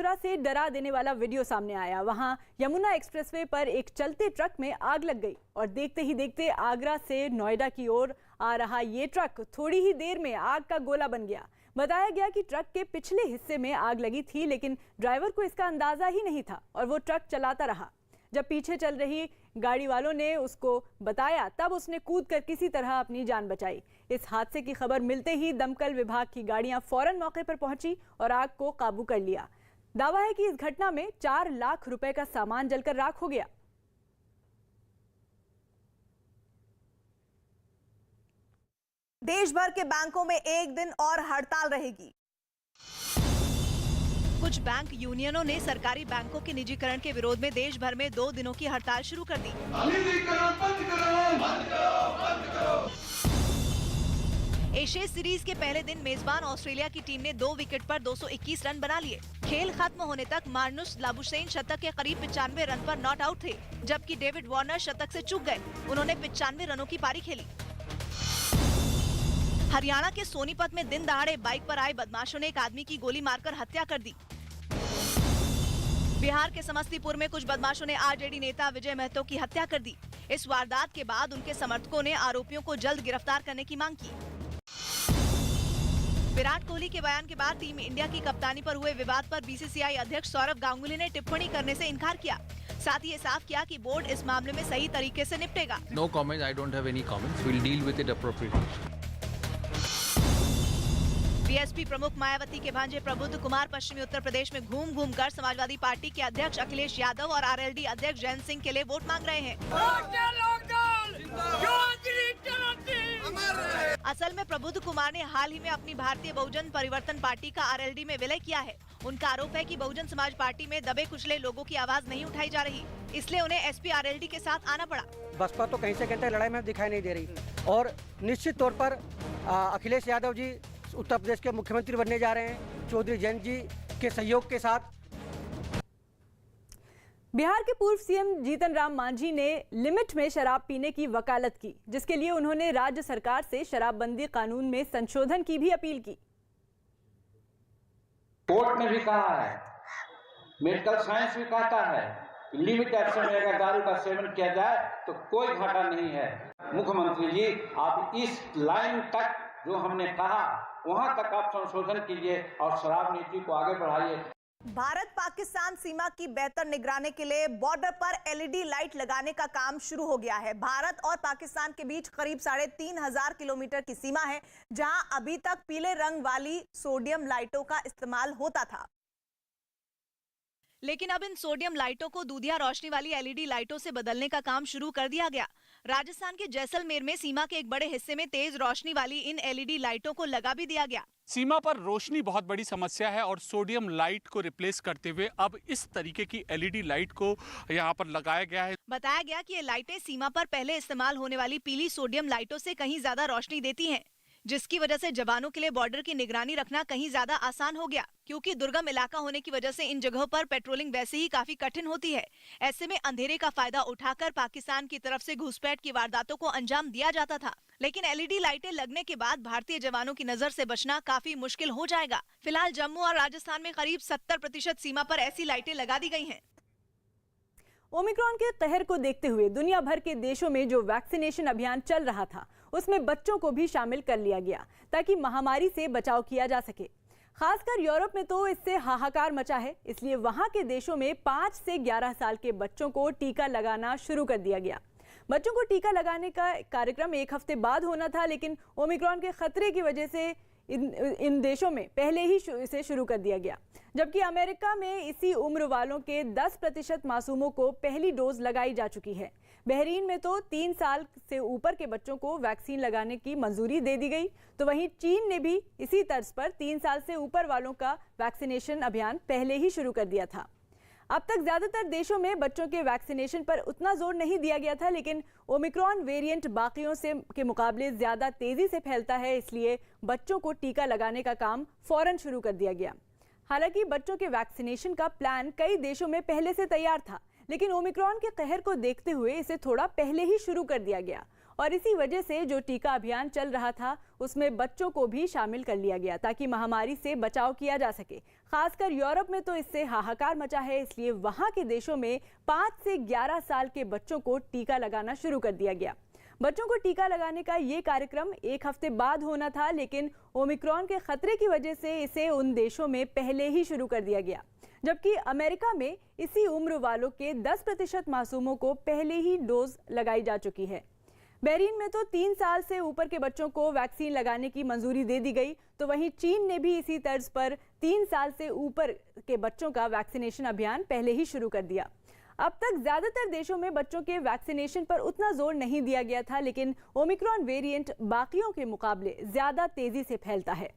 मथुरा से डरा देने वाला वीडियो सामने आया। वहां यमुना एक्सप्रेसवे पर एक चलते ट्रक में आग लग गई और देखते ही देखते आगरा से नोएडा की ओर आ रहा ये ट्रक थोड़ी ही देर में आग का गोला बन गया। बताया गया कि ट्रक के पिछले हिस्से में आग लगी थी, लेकिन ड्राइवर को इसका अंदाजा ही नहीं था और वो ट्रक चलाता रहा। जब पीछे चल रही गाड़ी वालों ने उसको बताया, तब उसने कूदकर किसी तरह अपनी जान बचाई। इस हादसे की खबर मिलते ही दमकल विभाग की गाड़ियां फौरन मौके पर पहुंची और आग को काबू कर लिया। दावा है कि इस घटना में 4 लाख रुपए का सामान जलकर राख हो गया। देश भर के बैंकों में एक दिन और हड़ताल रहेगी। कुछ बैंक यूनियनों ने सरकारी बैंकों के निजीकरण के विरोध में देश भर में 2 दिनों की हड़ताल शुरू कर दी। एशिया सीरीज के पहले दिन मेजबान ऑस्ट्रेलिया की टीम ने 2 विकेट पर 221 रन बना लिए। खेल खत्म होने तक मार्नुस लाबुशेन शतक के करीब 95 रन पर नॉट आउट थे, जबकि डेविड वार्नर शतक से चूक गए। उन्होंने 95 रनों की पारी खेली। हरियाणा के सोनीपत में दिन दहाड़े बाइक पर आए बदमाशों ने एक आदमी की गोली मारकर हत्या कर दी। बिहार के समस्तीपुर में कुछ बदमाशों ने आरजेडी नेता विजय महतो की हत्या कर दी। इस वारदात के बाद उनके समर्थकों ने आरोपियों को जल्द गिरफ्तार करने की मांग की। विराट कोहली के बयान के बाद टीम इंडिया की कप्तानी पर हुए विवाद पर बीसीसीआई अध्यक्ष सौरव गांगुली ने टिप्पणी करने से इनकार किया। साथ ही ये साफ किया कि बोर्ड इस मामले में सही तरीके से निपटेगा। No comments. I don't have any comments. We'll deal with it appropriately. BSP प्रमुख मायावती के भांजे प्रबुद्ध कुमार पश्चिमी उत्तर प्रदेश में घूम कर समाजवादी पार्टी के अध्यक्ष अखिलेश यादव और आरएलडी अध्यक्ष जयंत सिंह के लिए वोट मांग रहे हैं। असल में प्रबुद्ध कुमार ने हाल ही में अपनी भारतीय बहुजन परिवर्तन पार्टी का आरएलडी में विलय किया है। उनका आरोप है कि बहुजन समाज पार्टी में दबे कुचले लोगों की आवाज नहीं उठाई जा रही, इसलिए उन्हें एसपी आरएलडी के साथ आना पड़ा। बसपा तो कहीं से कहीं लड़ाई में दिखाई नहीं दे रही और निश्चित तौर पर अखिलेश यादव जी उत्तर प्रदेश के मुख्यमंत्री बनने जा रहे हैं चौधरी जयंत जी के सहयोग के साथ। बिहार के पूर्व सीएम जीतन राम मांझी ने लिमिट में शराब पीने की वकालत की, जिसके लिए उन्होंने राज्य सरकार से शराबबंदी कानून में संशोधन की भी अपील की। कोर्ट ने भी कहा है, मेडिकल साइंस भी कहता है, लिमिट एक्शन में अगर दारू का सेवन किया जाए तो कोई घाटा नहीं है। मुख्यमंत्री जी, आप इस लाइन तक जो हमने कहा वहां तक आप संशोधन कीजिए और शराब नीति को आगे बढ़ाइए। भारत पाकिस्तान सीमा की बेहतर निगरानी के लिए बॉर्डर पर एलईडी लाइट लगाने का काम शुरू हो गया है। भारत और पाकिस्तान के बीच करीब 3500 किलोमीटर की सीमा है, जहां अभी तक पीले रंग वाली सोडियम लाइटों का इस्तेमाल होता था। लेकिन अब इन सोडियम लाइटों को दूधिया रोशनी वाली एलईडी लाइटों से बदलने का काम शुरू कर दिया गया। राजस्थान के जैसलमेर में सीमा के एक बड़े हिस्से में तेज रोशनी वाली इन एलईडी लाइटों को लगा भी दिया गया। सीमा पर रोशनी बहुत बड़ी समस्या है और सोडियम लाइट को रिप्लेस करते हुए अब इस तरीके की एलईडी लाइट को यहाँ पर लगाया गया है। बताया गया कि ये लाइटें सीमा पर पहले इस्तेमाल होने वाली पीली सोडियम लाइटों से कहीं ज्यादा रोशनी देती हैं, जिसकी वजह से जवानों के लिए बॉर्डर की निगरानी रखना कहीं ज्यादा आसान हो गया, क्योंकि दुर्गम इलाका होने की वजह से इन जगहों पर पेट्रोलिंग वैसे ही काफी कठिन होती है। ऐसे में अंधेरे का फायदा उठाकर पाकिस्तान की तरफ से घुसपैठ की वारदातों को अंजाम दिया जाता था। लेकिन एलईडी लाइटें लगने के बाद भारतीय जवानों की नजर से बचना काफी मुश्किल हो जाएगा। फिलहाल जम्मू और राजस्थान में करीब 70% सीमा पर ऐसी लाइटें लगा दी गई हैं। ओमिक्रॉन के कहर को देखते हुए दुनिया भर के देशों में जो वैक्सीनेशन अभियान चल रहा था, उसमें बच्चों को भी शामिल कर लिया गया ताकि महामारी से बचाव किया जा सके। खासकर यूरोप में तो इससे हाहाकार मचा है, इसलिए वहां के देशों में 5 से 11 साल के बच्चों को टीका लगाना शुरू कर दिया गया। बच्चों को टीका लगाने का कार्यक्रम 1 हफ्ते बाद होना था, लेकिन ओमिक्रॉन के खतरे की वजह से इन देशों में पहले ही इसे शुरू कर दिया गया। जबकि अमेरिका में इसी उम्र वालों के 10% मासूमों को पहली डोज लगाई जा चुकी है। बहरीन में तो 3 साल से ऊपर के बच्चों को वैक्सीन लगाने की मंजूरी दे दी गई, तो वहीं चीन ने भी इसी तर्ज पर 3 साल से ऊपर वालों का वैक्सीनेशन अभियान पहले ही शुरू कर दिया था। अब तक ज्यादातर देशों में बच्चों के वैक्सीनेशन पर उतना जोर नहीं दिया गया था, लेकिन ओमिक्रॉन वेरिएंट बाकियों से के मुकाबले ज्यादा तेजी से फैलता है, इसलिए बच्चों को टीका लगाने का काम फौरन शुरू कर दिया गया। हालांकि बच्चों के वैक्सीनेशन का प्लान कई देशों में पहले से तैयार था, लेकिन ओमिक्रॉन के कहर को देखते हुए इसे थोड़ा पहले ही शुरू कर दिया गया और इसी वजह से जो टीका अभियान चल रहा था उसमें बच्चों को भी शामिल कर लिया गया ताकि महामारी से बचाव किया जा सके। खासकर यूरोप में तो इससे हाहाकार मचा है, इसलिए वहां के देशों में 5 से 11 साल के बच्चों को टीका लगाना शुरू कर दिया गया। बच्चों को टीका लगाने का ये कार्यक्रम 1 हफ्ते बाद होना था, लेकिन ओमिक्रॉन के खतरे की वजह से इसे उन देशों में पहले ही शुरू कर दिया गया, जबकि अमेरिका में इसी उम्र वालों के 10% मासूमों को पहले ही डोज लगाई जा चुकी है। बहरीन में तो 3 साल से ऊपर के बच्चों को वैक्सीन लगाने की मंजूरी दे दी गई, तो वहीं चीन ने भी इसी तर्ज पर 3 साल से ऊपर के बच्चों का वैक्सीनेशन अभियान पहले ही शुरू कर दिया। अब तक ज्यादातर देशों में बच्चों के वैक्सीनेशन पर उतना जोर नहीं दिया गया था, लेकिन ओमिक्रॉन वेरिएंट बाकियों के मुकाबले ज्यादा तेजी से फैलता है।